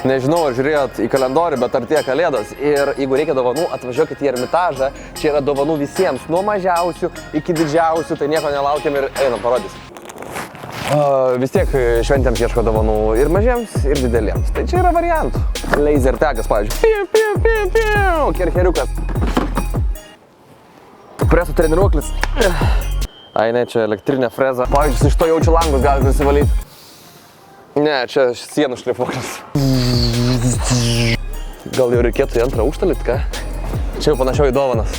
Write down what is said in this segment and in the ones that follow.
Nežinau, ar žiūrėjot į kalendorių, bet artėja kalėdos. Ir jeigu reikia dovanų, atvažiuokit į Ermitažą. Čia yra dovanų visiems, nuo mažiausių iki didžiausių. Tai nieko nelaukiam ir einam, parodys. Vis tiek šventėms ieško dovanų ir mažiems, ir dideliems. Tai čia yra variantų. Laser tagas, pavyzdžiui. Kercheriukas. Preso treniruoklis. Ai ne, čia elektrinė freza. Pavyzdžiui, iš to jaučiu langus galite nusivalyti. Ne, čia sienų šlifuoklis. Gal jau reikėtų į antrą aukštą lipti, ką? Čia jau panašiau į dovanas.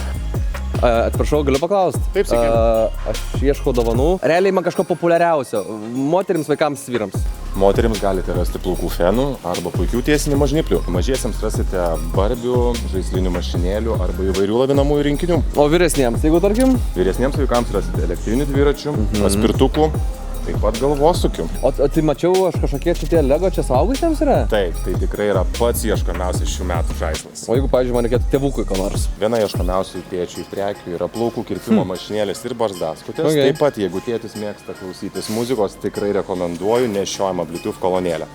Atsiprašau, galiu paklausti? Taip, sakykime. Aš ieškau dovanų. Realiai man kažko populiariausio. Moterims, vaikams, vyrams. Moterims galite rasti plaukų fenų arba puikių tiesinimo žnyplių. Mažiesiems rasite barbių, žaislinių mašinėlių arba įvairių lavinamųjų rinkinių. O vyresniems, jeigu tarkim? Vyresniems vaikams rasite elektrinių dviračių, paspirtukų, taip pat galvosukių. O tai mačiau, aš kažkokie šitie Lego čia suaugusiems yra? Taip, tai tikrai yra pats ieškomiausias šių metų žaislas. O jeigu, pavyzdžiui, man reikėtų tėvukui ko nors? Viena ieškomiausių tėčių prekių yra plaukų kirpimo mašinėlės ir barzdaskutės. Okay. Taip pat, jeigu tėtis mėgsta klausytis muzikos, tikrai rekomenduoju nešiojamą Bluetooth kolonėlę.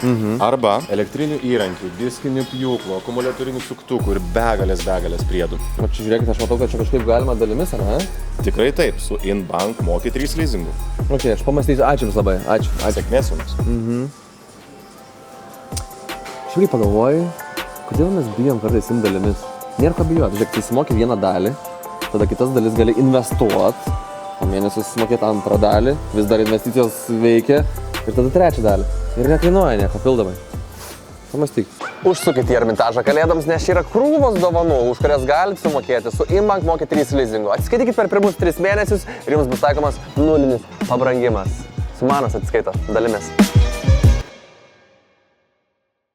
Arba elektrinių įrankių, diskinių pjūklų, akumuliatorinių suktukų ir begalės priedų. O čia žiūrėkit, aš matau, kad čia kažkaip galima dalimis, ar ne? Tikrai taip, su InBank Moki 3 leasingu. Ok, aš pamastysiu. Ačiū jums labai. Ačiū. Sėkmės jums. Šiaip pagalvoju, kodėl mes bijom kartais imti dalimis. Nėra ko bijoti. Žiūrėk, tai sumokė vieną dalį, tada kitas dalis gali investuoti, po mėnesio sumokėti antrą dalį, vis dar investicijos veikia ir tada trečią dalį. Ir nekainuoja nieko papildomai. Pamastyk. Užsukite į Ermitažą kalėdoms, nes čia yra krūvos dovanų, už kurias galite sumokėti su InBank Moki 3 leasingu. Atsiskaitykit per pirmus 3 mėnesius ir jums bus taikomas nulinis pabrangimas. Sumanas atsiskaito dalimis.